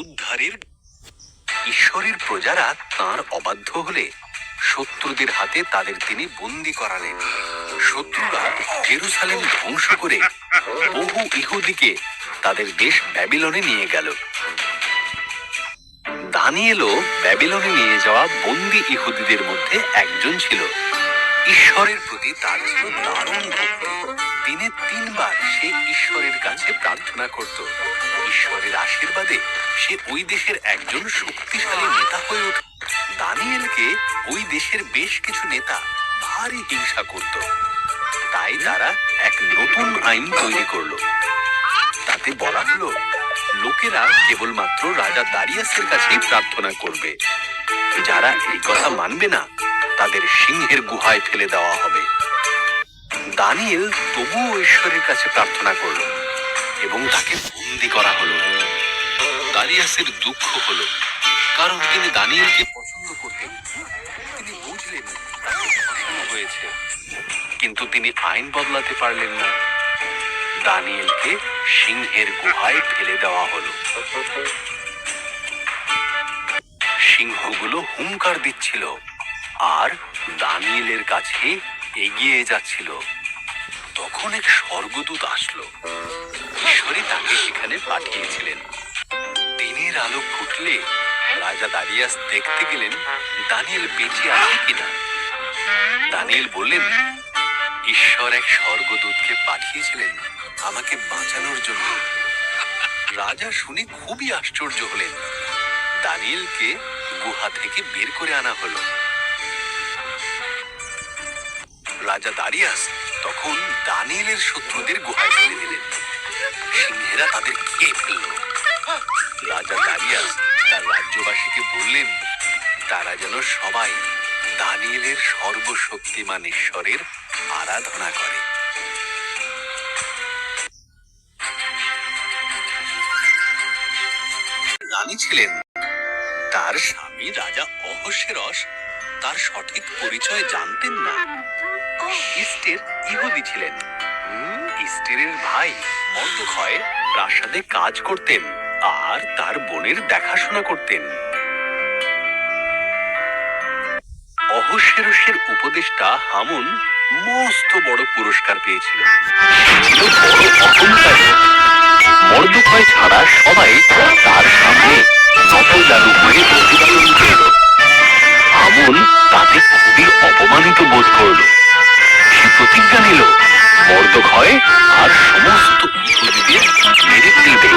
উদ্ধারের ঈশ্বরের প্রজারা তাঁর অবাধ্য হলে শত্রুদের হাতে তাদের তিনি বন্দী করালেন। শত্রুরা জেরুসালেম ধ্বংস করে বহু ইহুদিকে তাদের দেশ ব্যাবিলনে নিয়ে গেল। দানিয়েলও ব্যাবিলনে নিয়ে যাওয়া বন্দী ইহুদিদের মধ্যে একজন ছিল। ঈশ্বরের প্রতি তার ছিল দারুণ ভক্তি। দিনে 3 বার সে ঈশ্বরের কাছে প্রার্থনা করত। ঈশ্বরের আশীর্বাদে সে ওই দেশের একজন শক্তিশালী নেতা হয়ে ওঠে। দানিয়েলকে ওই দেশের বেশ কিছু নেতা ভারী হিংসা করত। তাই তারা এক নতুন আইন তৈরি করলো। তাতে বলা হলো, লোকেরা কেবলমাত্র রাজা দারিয়াসের কাছেই প্রার্থনা করবে। যারা এই কথা মানবে না তাদের সিংহের গুহায় ফেলে দেওয়া হবে। দানিয়েল তবুও ঈশ্বরের কাছে প্রার্থনা করল এবং তাকে বন্দী করা হলো। দারিয়াসের দুঃখ হলো, কারণ তিনি দানিয়েলকে পছন্দ করতেন। তিনি বুঝলেন তাকে ফাঁসানো হয়েছে, কিন্তু তিনি আইন বদলাতে পারলেন না। দানিয়েলকে সিংহের গুহায় ফেলে দেওয়া হলো। সিংহগুলো হুঙ্কার দিচ্ছিল আর দানিয়েলের কাছে এগিয়ে যাচ্ছিল। তখন এক স্বর্গদূত আসলো। ঈশ্বরই তাকে সেখানে পাঠিয়েছিলেন। দিনের আলো ফুটলে রাজা দারিয়াস দেখতে গেলেন দানিয়েল বেঁচে আছে কিনা। দানিয়েল বললেন, ঈশ্বর এক স্বর্গদূতকে পাঠিয়েছিলেন আমাকে বাঁচানোর জন্য। রাজা শুনে খুবই আশ্চর্য হলেন। দানিয়েলকে গুহা থেকে বের করে আনা হলো। রাজা দারিয়াস তখন দানিয়েলের শত্রুদের গুহায় ফেলে দিলেন। সিংহেরা তাদের খেয়ে ফেলল। রাজা দারিয়াস তার রাজ্যবাসীকে বললেন তারা যেন সবাই দানিয়েলের সর্বশক্তিমান ঈশ্বরের আরাধনা করে। রানী ছিলেন। তার স্বামী রাজা অহস্যেরস তার সঠিক পরিচয় জানতেন না। ইস্টের ইহুদি ছিলেন। ইস্টেরের ভাই মর্দখয় প্রাসাদে কাজ করতেন আর তার বোনের দেখাশোনা করতেন। অহস্যেরসের উপদেষ্টা হামুন মস্ত বড় পুরস্কার পেয়েছিল। ছিল বড় অহংকারী। মর্দখয় ছাড়া সবাই তার সামনে নতজানু হয়ে প্রতিপালন করল। হামুন তাতে খুবই অপমানিত বোধ করল। সে প্রতিজ্ঞা নিল মর্দখয় আর সমস্ত ইহুদিদের মেরে ফেলবে।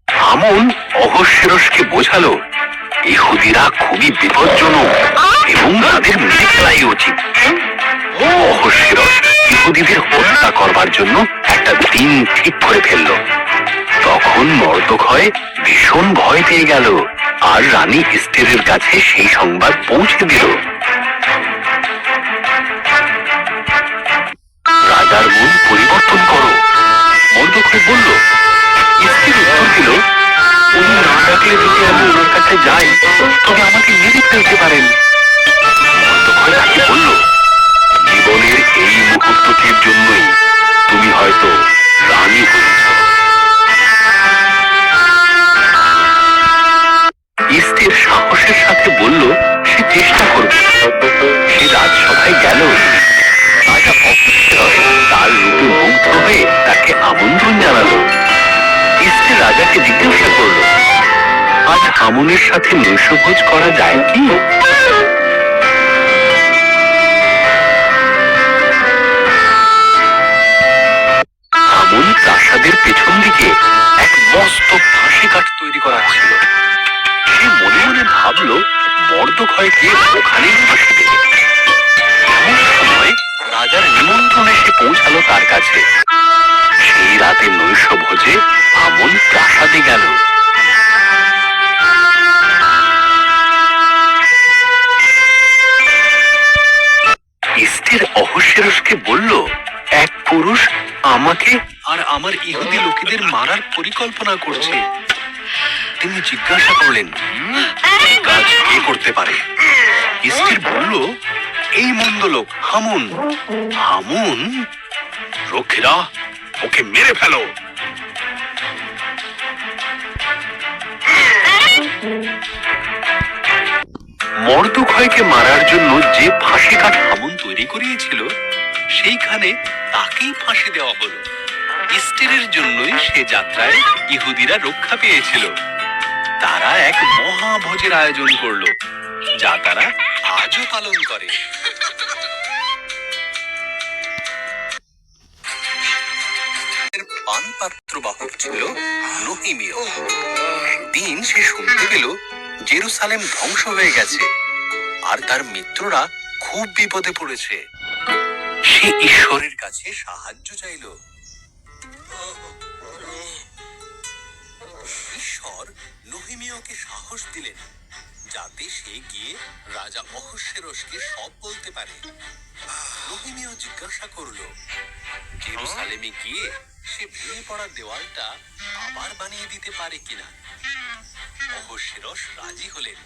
হামুন অহস্যেরসকে বোঝালো ইহুদিরা খুবই বিপজ্জনক এবং তাদের মেরে ফেলাই উচিত। অহস্যেরস ইহুদিদের হত্যা করবার জন্য একটা দিন ঠিক করে ফেলল। তখন মর্দখয় ভীষণ ভয় পেয়ে গেল আর রানী এস্টেরের কাছে সেই সংবাদ পৌঁছে দিল। রাজার মন পরিবর্তন করো, মর্দখয় বলল। এস্টের উত্তর দিল, উনি না ডাকলে যদি আমি ওনার কাছে যাই তবে আমাকে মেরে ফেলতে পারেন। মর্দখয় তাকে বলল, জীবনের এই মুহূর্তটির জন্যই তুমি হয়তো রানী হয়েছ। এস্টের সাহসের সাথে বলল সে চেষ্টা করবে। সে রাজসভায় গেল। রাজা অহস্যেরস তার রূপে মুগ্ধ হয়ে তাকে আমন্ত্রণ জানালো। এস্টের রাজাকে জিজ্ঞাসা করল, আজ হামুনের সাথে নৈশভোজ করা যায় কি? হামুন প্রাসাদের পেছন দিকে এক মস্ত ফাঁসি কাঠ তৈরি করা ছিল। সে মনে মনে ভাবল মর্দখয়কে ওখানেই ফাঁসি দেবে। এমন সময় রাজার নিমন্ত্রণ এসে পৌঁছালো তার কাছে। সেই রাতে নৈশভোজে হামুন প্রাসাদে গেল। এস্টের অহস্যেরসকে বলল, এক পুরুষ আমাকে আর আমার ইহুদি লোকেদের মারার পরিকল্পনা করছে। তিনি জিজ্ঞাসা করলেন কাজ কে করতে পারে। এস্টের বলল, এই মন্দ লোক হামুন। হামুন, রক্ষীরা ওকে মেরে ফেলো। মর্দখয়কে মারার জন্য যে ফাঁসি কাঠ হামুন তৈরি করিয়েছিল সেইখানে তাকেই ফাঁসি দেওয়া হলো। ইস্টারের জন্যই সে যাত্রায় ইহুদিরা রক্ষা পেয়েছিল। তারা এক মহাভোজের আয়োজন করলো, যা তারা আজও পালন করে। পানপাত্র বাহক ছিল নহিমীয়। একদিন সে শুনতে পেল জেরুসালেম ধ্বংস হয়ে গেছে আর তার মিত্ররা খুব বিপদে পড়েছে। সে ঈশ্বরের কাছে সাহায্য চাইল। ঈশ্বর নহিমীয়কে সাহস দিলেন যাতে সে গিয়ে রাজা অহস্যেরসকে সব বলতে পারে। নহিমীয় জিজ্ঞাসা করলো, জেরুসালেমে গিয়ে সে ভেঙে পড়া দেওয়ালটা আবার বানিয়ে দিতে পারে কিনা। অহস্যেরস রাজি হলেন।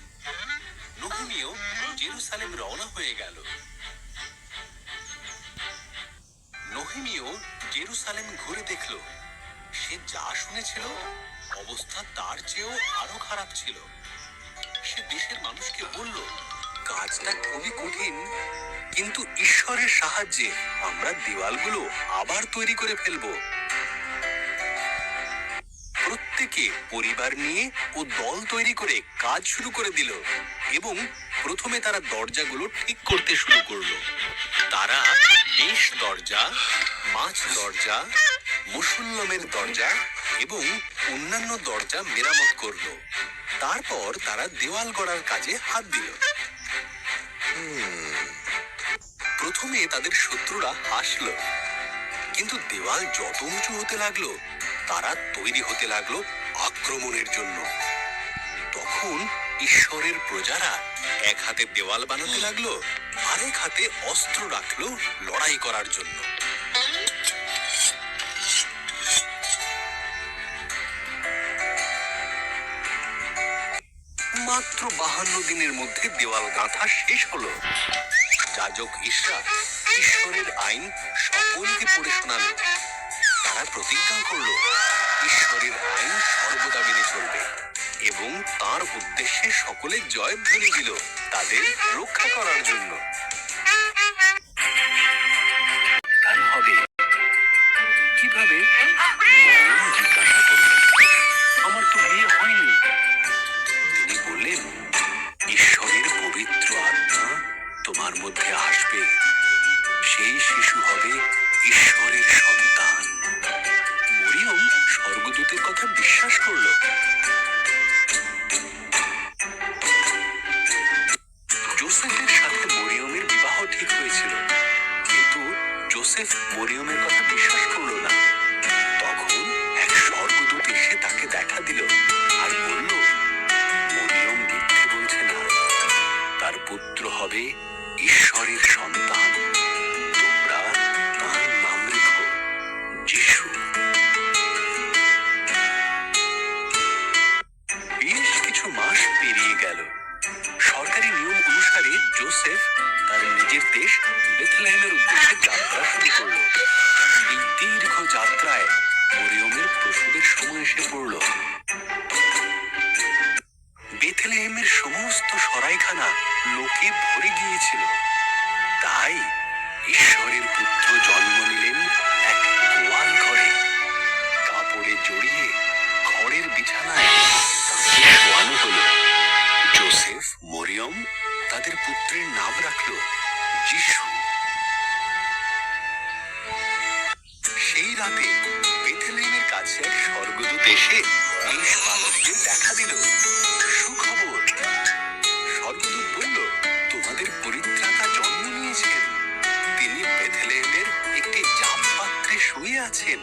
নহিমীয় জেরুসালেম রওনা হয়ে গেল। নহিমীয় জেরুসালেম ঘুরে দেখল, সে যা শুনেছিল অবস্থা তার চেয়েও আরো খারাপ ছিল। সে দেশের মানুষকে বলল, কাজটা খুবই কঠিন, কিন্তু ঈশ্বরের সাহায্যে আমরা দেওয়ালগুলো আবার তৈরি করে ফেলব। প্রত্যেকে পরিবার নিয়ে ও দল তৈরি করে কাজ শুরু করে দিল এবং প্রথমে তারা দরজাগুলো ঠিক করতে শুরু করলো। তারা মেষ দরজা, মাছ দরজা, মুসল্লমের দরজা এবং অন্যান্য দরজা মেরামত করলো। তারপর তারা দেওয়াল গড়ার কাজে হাত দিল। প্রথমে তাদের শত্রুরা হাসলো, কিন্তু দেওয়াল যত উঁচু হতে লাগলো তারা তৈরি হতে লাগলো আক্রমণের জন্য। তখন ঈশ্বরের প্রজারা এক হাতে দেওয়াল বানাতে লাগলো, আরেক হাতে অস্ত্র রাখলো লড়াই করার জন্য। মাত্র 52 দিনের মধ্যে দেওয়াল গাঁথা শেষ হলো। যাজক ইশরা ঈশ্বরের আইন সকলকে পড়ে শোনালো। তারা প্রতিজ্ঞা করলো, ঈশ্বরের আইন সর্বদা মেনে চলবে এবং তার উদ্দেশ্যে সকলে জয়ধ্বনি দিল তাদের রক্ষা করার জন্য। হবে কিভাবে? জিজ্ঞাসা করলেন, আমার তো বিয়ে হয়নি। তিনি বললেন, ঈশ্বরের পবিত্র আত্মা তোমার মধ্যে আসবে, সেই শিশু হবে ঈশ্বরের সন্তান। মরিয়ম স্বর্গদূতের কথা বিশ্বাস করল। জোসেফের সাথে মরিয়মের বিবাহ ঠিক হয়েছিল, কিন্তু জোসেফ মরিয়মের কথা বিশ্বাস করল না। তখন এক স্বর্গদূত এসে তাকে দেখা দিল আর বলল, মরিয়ম মিথ্যে বলছে না, তার পুত্র হবে ঈশ্বরের সন্তান। তোমরা তার নাম রেখো যিশু। বেশ কিছু মাস পেরিয়ে গেল। সরকারি নিয়ম অনুসারে জোসেফ তার নিজের দেশ বেথলেহেমের উদ্দেশ্যে যাত্রা শুরু করল। এই দীর্ঘ যাত্রায় মরিয়মের প্রসবের সময় এসে পড়ল। বেথলেহেমের সমস্ত সরাইখানা লোকে ভরে গিয়েছিল। তাই ঈশ্বরের পুত্র জন্ম নিলেন এক গোয়াল ঘরে। কাপড়ে জড়িয়ে খড়ের বিছানায় তাকে শোয়ানো হলো। জোসেফ মরিয়ম তাদের পুত্রের নাম রাখল যিশু। সেই রাতে বেথলেহেমের কাছে এক স্বর্গদূত এসে মেষ পালকদের দেখা দিল। সুখবর! স্বর্গদূত বলল, তোমাদের পরিত্রাতা জন্ম নিয়েছেন। তিনি বেথলেহেমের একটি জাম পাত্রে শুয়ে আছেন।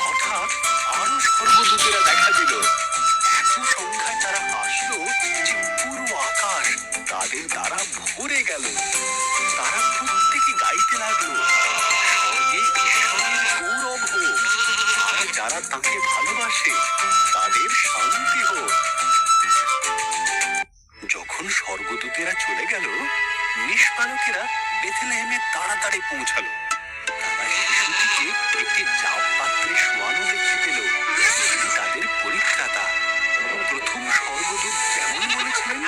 হঠাৎ আরো স্বর্গদূতেরা দেখা দিল। এত সংখ্যায় তারা আসলো যে পুরো আকাশ তাদের দ্বারা ভরে গেল। তারা প্রত্যেকে গাইতে লাগলো, স্বর্গে ঈশ্বরের গৌরব হোক, আর যারা তাকে ভালোবাসে তাদের শান্তি হোক। যখন স্বর্গদূতেরা চলে গেল, নিষ্পালকেরা বেথলেহেমে তাড়াতাড়ি পৌঁছালো। তারা শিশুটিকে একটি জাম পাত্রে শোয়ানো দেখতে পেল। তাদের পরীক্ষা প্রথম স্বর্গদূত যেমন বলেছিলেন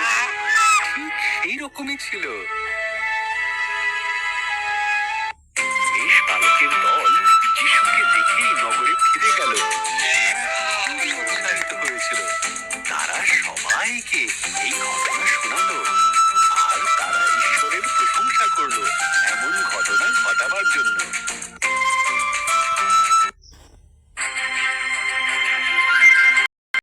ঠিক সেই রকমই ছিল।